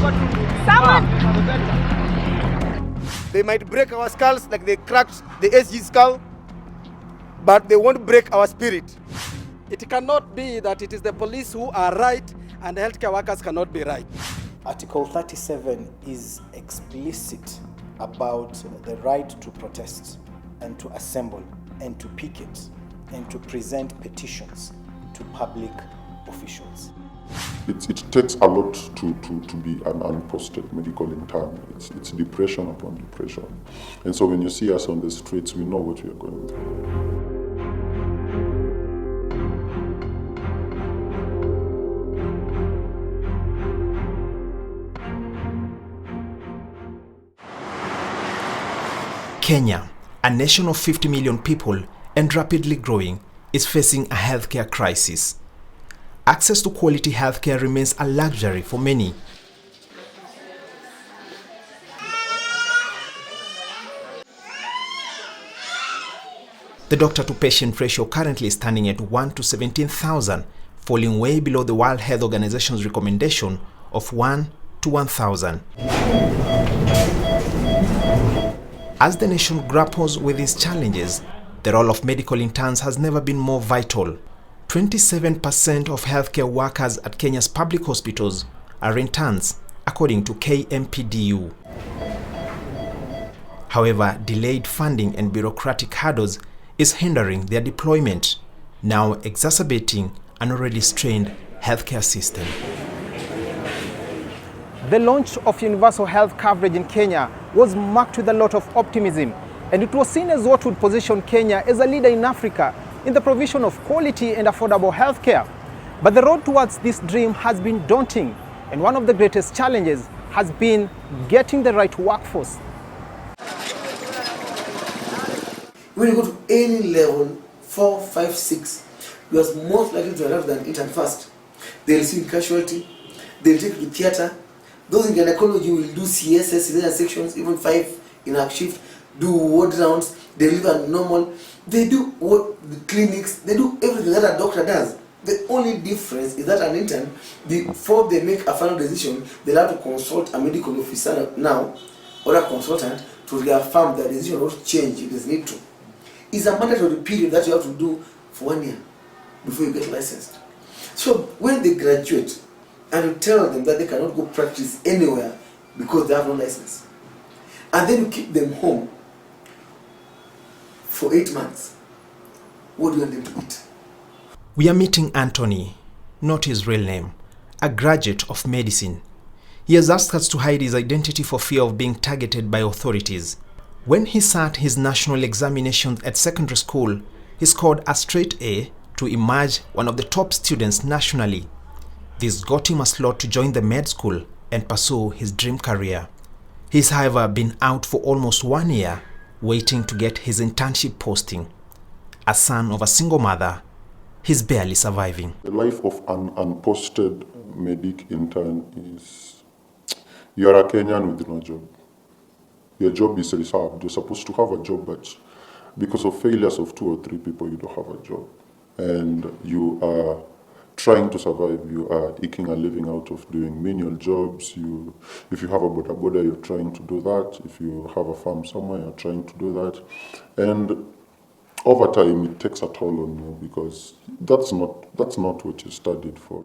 Someone! They might break our skulls like they cracked the SG skull, but they won't break our spirit. It cannot be that it is the police who are right and healthcare workers cannot be right. Article 37 is explicit about the right to protest and to assemble and to picket and to present petitions to public officials. It takes a lot to be an unposted medical intern. It's depression upon depression. And so when you see us on the streets, we know what we are going through. Kenya, a nation of 50 million people and rapidly growing, is facing a healthcare crisis. Access to quality healthcare remains a luxury for many. The doctor-to-patient ratio currently is standing at 1 to 17,000, falling way below the World Health Organization's recommendation of 1 to 1,000. As the nation grapples with these challenges, the role of medical interns has never been more vital. 27% of healthcare workers at Kenya's public hospitals are interns, according to KMPDU. However, delayed funding and bureaucratic hurdles is hindering their deployment, now exacerbating an already strained healthcare system. The launch of universal health coverage in Kenya was marked with a lot of optimism, and it was seen as what would position Kenya as a leader in Africa in the provision of quality and affordable healthcare. But the road towards this dream has been daunting, and one of the greatest challenges has been getting the right workforce. When you go to any level, 4, 5, 6, you are most likely to arrive than intern first. They receive casualty, they take to theater. Those in gynecology will do CSS, cesarean sections, even 5 in a shift, do ward rounds, they deliver normal. They do what the clinics, they do everything that a doctor does. The only difference is that an intern, before they make a final decision, they'll have to consult a medical officer now or a consultant to reaffirm the decision or change if there's need to. It's a mandatory period that you have to do for 1 year before you get licensed. So when they graduate and you tell them that they cannot go practice anywhere because they have no license, and then you keep them home for 8 months, what do you want them to eat? We are meeting Anthony, not his real name, a graduate of medicine. He has asked us to hide his identity for fear of being targeted by authorities. When he sat his national examinations at secondary school, he scored a straight A to emerge one of the top students nationally. This got him a slot to join the med school and pursue his dream career. He's, however, been out for almost 1 year, waiting to get his internship posting. A son of a single mother, he's barely surviving. The life of an unposted medic intern is, you're a Kenyan with no job. Your job is reserved. You're supposed to have a job, but because of failures of 2 or 3 people, you don't have a job. And you are trying to survive. You are eking a living out of doing menial jobs. If you have a boda, you're trying to do that. If you have a farm somewhere, you're trying to do that. And over time, it takes a toll on you because that's not what you studied for.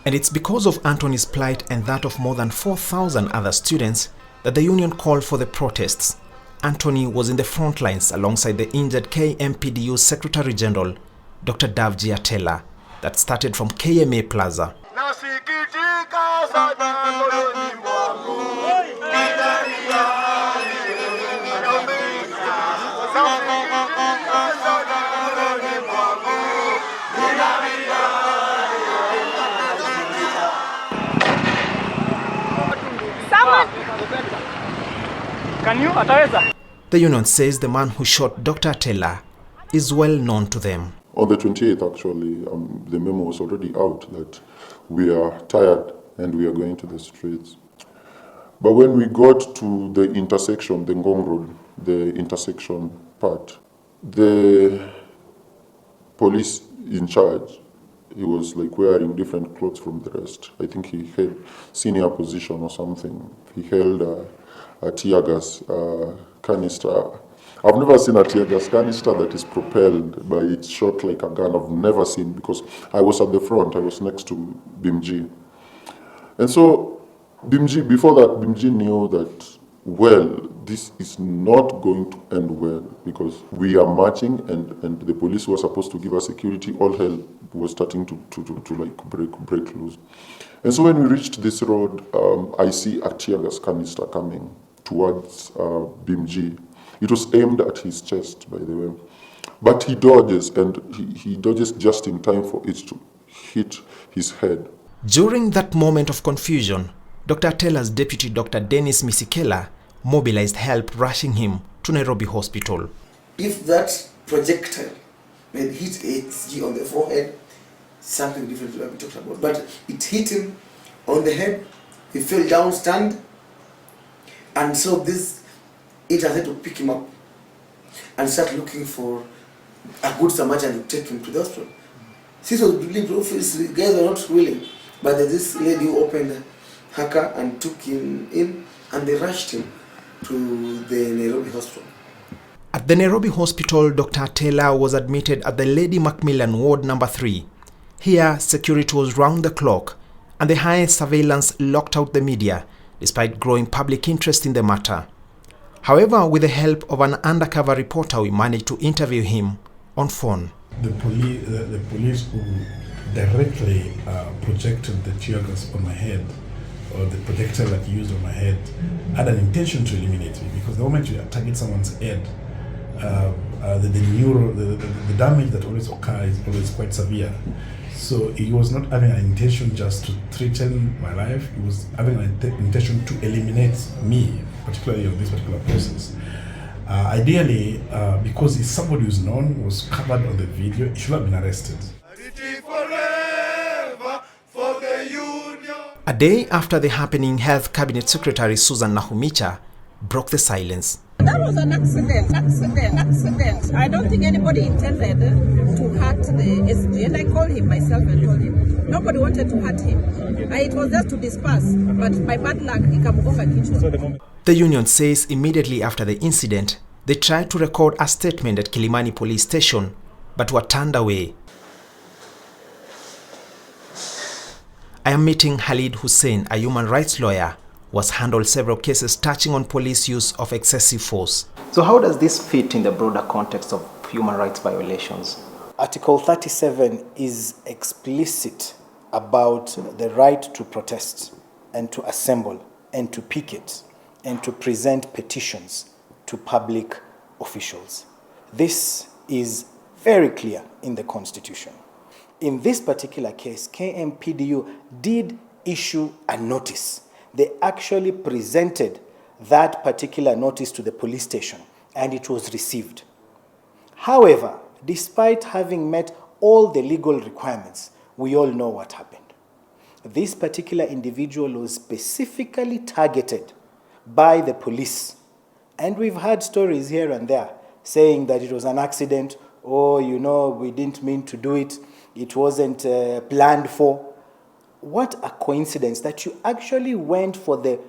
And it's because of Anthony's plight and that of more than 4,000 other students that the union called for the protests. Anthony was in the front lines alongside the injured KMPDU Secretary General, Dr. Davji Atela, that started from KMA Plaza. The union says the man who shot Dr. Atela is well known to them. On the 28th, actually, the memo was already out that we are tired and we are going to the streets. But when we got to the intersection, the Ngong Road, the intersection part, the police in charge, he was like wearing different clothes from the rest. I think he had senior position or something. He held a tear gas canister. I've never seen a tear gas canister that is propelled by it's shot like a gun. I've never seen, because I was at the front. I was next to BIMG. And so BIMG, before that, BIMG knew that, well, this is not going to end well, because we are marching and the police were supposed to give us security. All hell was starting to like break loose. And so when we reached this road, I see a tear gas canister coming towards BIMG. It was aimed at his chest, by the way. But he dodges, and he dodges just in time for it to hit his head. During that moment of confusion, Dr. Atela's deputy Dr. Dennis Misikela mobilized help, rushing him to Nairobi Hospital. If that projectile had hit HG on the forehead, something different will be talked about. But it hit him on the head, he fell down, stunned, and so this interns had to pick him up and start looking for a good Samaritan to take him to the hospital. This was really profits, guys were not willing, but this lady who opened her car and took him in, and they rushed him to the Nairobi hospital. At the Nairobi hospital, Dr. Atela was admitted at the Lady Macmillan ward number 3. Here, security was round the clock, and the highest surveillance locked out the media, despite growing public interest in the matter. However, with the help of an undercover reporter, we managed to interview him on phone. The police who directly projected the tear gas on my head, or the projectile that you used on my head, had an intention to eliminate me, because the moment you target someone's head, the damage that always occurs is always quite severe. So he was not having an intention just to threaten my life, he was having an intention to eliminate me, particularly on this particular process. Ideally, because he's somebody who's known, was covered on the video, he should have been arrested. A day after the happening, Health Cabinet Secretary Susan Nahumicha broke the silence. That was an accident. I don't think anybody intended to hurt the SG, and I called him myself and told him. Nobody wanted to hurt him. It was just to disperse, but by bad luck, ikamugonga kichwa. The union says immediately after the incident, they tried to record a statement at Kilimani police station, but were turned away. I am meeting Khalid Hussein, a human rights lawyer who has handled several cases touching on police use of excessive force. So how does this fit in the broader context of human rights violations? Article 37 is explicit about the right to protest and to assemble and to picket and to present petitions to public officials. This is very clear in the Constitution. In this particular case, KMPDU did issue a notice. They actually presented that particular notice to the police station, and it was received. However, despite having met all the legal requirements, we all know what happened. This particular individual was specifically targeted by the police. And we've heard stories here and there saying that it was an accident, or, we didn't mean to do it, it wasn't planned for. What a coincidence that you actually went for the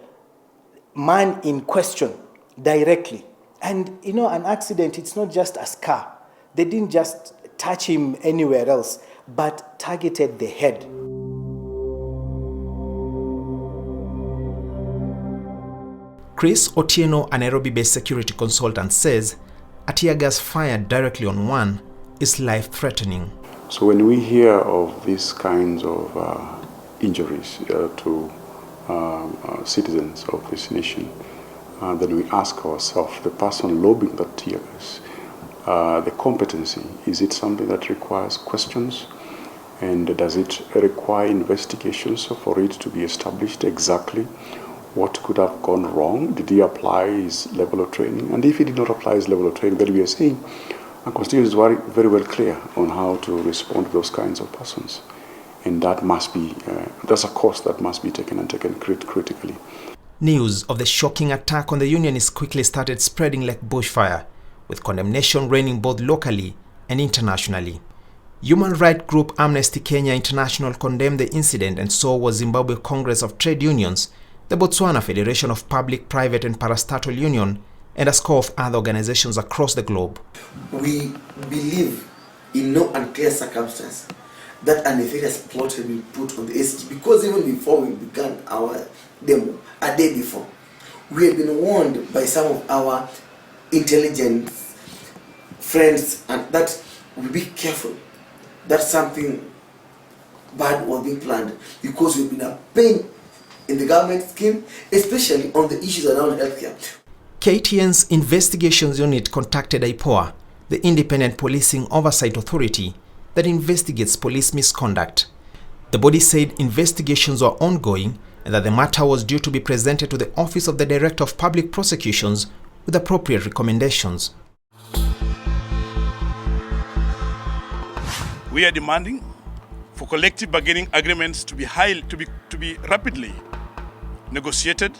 man in question directly. And, an accident, it's not just a scar. They didn't just touch him anywhere else, but targeted the head. Chris Otieno, a Nairobi-based security consultant, says a tear gas fired directly on one is life-threatening. So when we hear of these kinds of injuries to citizens of this nation, then we ask ourselves, the person lobbing that tear gas, the competency, is it something that requires questions? And does it require investigations for it to be established exactly what could have gone wrong? Did he apply his level of training? And if he did not apply his level of training, then we are saying our Constitution is very, very well clear on how to respond to those kinds of persons. And that must be, that's a course that must be taken and taken critically. News of the shocking attack on the Unionist quickly started spreading like bushfire, with condemnation reigning both locally and internationally. Human rights group Amnesty Kenya International condemned the incident, and so was Zimbabwe Congress of Trade Unions, the Botswana Federation of Public, Private and Parastatal Union, and a score of other organizations across the globe. We believe in no unclear circumstance that a nefarious plot had been put on the SG, because even before we began our demo, a day before, we had been warned by some of our intelligence friends and that we be careful that something bad was being planned, because we've been a pain in the government scheme, especially on the issues around healthcare. KTN's investigations unit contacted IPOA, the Independent Policing Oversight Authority that investigates police misconduct. The body said investigations were ongoing and that the matter was due to be presented to the Office of the Director of Public Prosecutions with appropriate recommendations. We are demanding for collective bargaining agreements to be rapidly negotiated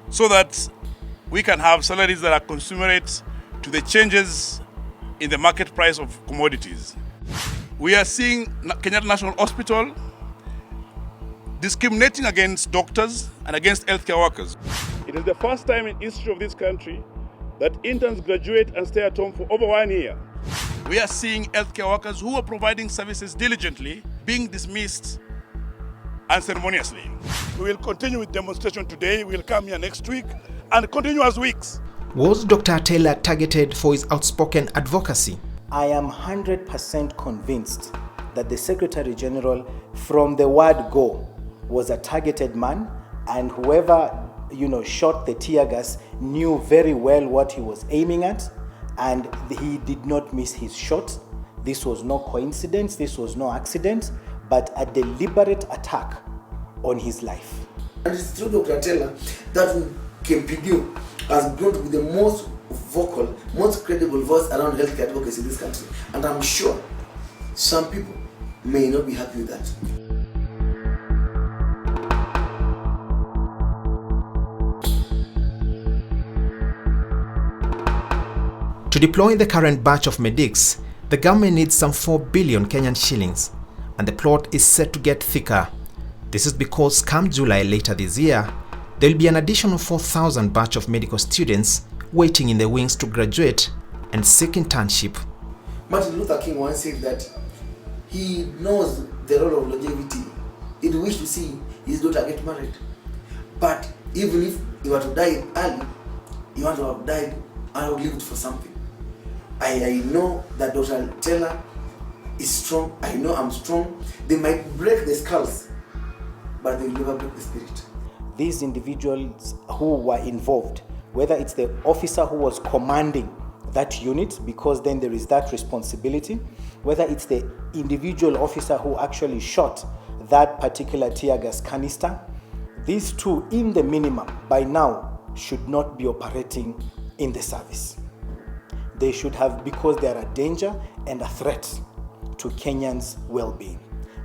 so that we can have salaries that are commensurate to the changes in the market price of commodities. We are seeing Kenyatta National Hospital discriminating against doctors and against healthcare workers. It is the first time in history of this country that interns graduate and stay at home for over 1 year. We are seeing healthcare workers who are providing services diligently being dismissed unceremoniously. We will continue with demonstration today. We will come here next week and continuous weeks. Was Dr. Atela targeted for his outspoken advocacy? I am 100% convinced that the Secretary General, from the word go, was a targeted man, and whoever shot the tear gas knew very well what he was aiming at, and he did not miss his shot. This was no coincidence, this was no accident, but a deliberate attack on his life. And it's through Dr. Atela that KMPDU has grown to be the most vocal, most credible voice around healthcare advocacy in this country. And I'm sure some people may not be happy with that. To deploy the current batch of medics, the government needs some 4 billion Kenyan shillings, and the plot is set to get thicker. This is because come July later this year, there will be an additional 4,000 batch of medical students waiting in the wings to graduate and seek internship. Martin Luther King once said that he knows the role of longevity. He'd wish to see his daughter get married. But even if he were to die early, he want to have died and outlived for something. I know that Dr. Taylor is strong. I know I'm strong. They might break the skulls, but they will never break the spirit. These individuals who were involved, whether it's the officer who was commanding that unit, because then there is that responsibility, whether it's the individual officer who actually shot that particular tear gas canister, these two, in the minimum, by now, should not be operating in the service. They should have, because they are a danger and a threat to Kenyans' well-being.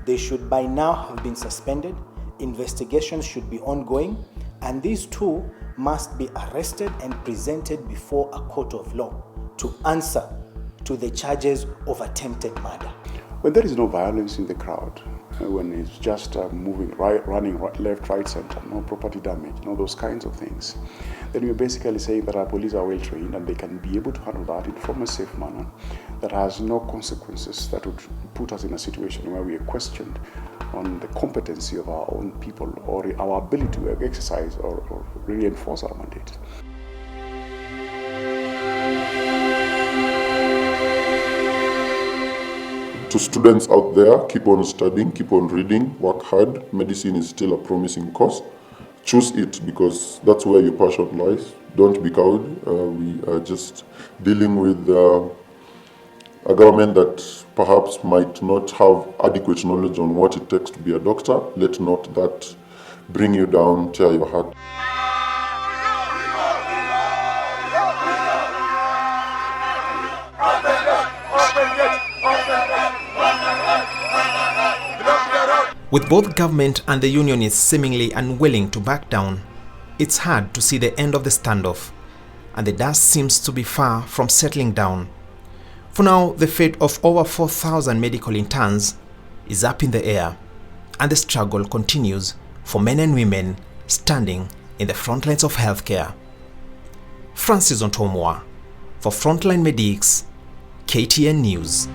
They should by now have been suspended. Investigations should be ongoing, and these two must be arrested and presented before a court of law to answer to the charges of attempted murder. When there is no violence in the crowd, when it's just moving, running left, right, center, no property damage, those kinds of things, then you're basically saying that our police are well trained and they can be able to handle that from a safe manner that has no consequences that would put us in a situation where we are questioned on the competency of our own people or our ability to exercise or really enforce our mandate. To students out there, keep on studying, keep on reading, work hard. Medicine is still a promising course. Choose it because that's where your passion lies. Don't be cowed. We are just dealing with a government that perhaps might not have adequate knowledge on what it takes to be a doctor. Let not that bring you down, tear your heart. With both government and the unionists seemingly unwilling to back down, it's hard to see the end of the standoff, and the dust seems to be far from settling down. For now, the fate of over 4,000 medical interns is up in the air, and the struggle continues for men and women standing in the front lines of healthcare. Francis Ontomwa for Frontline Medics, KTN News.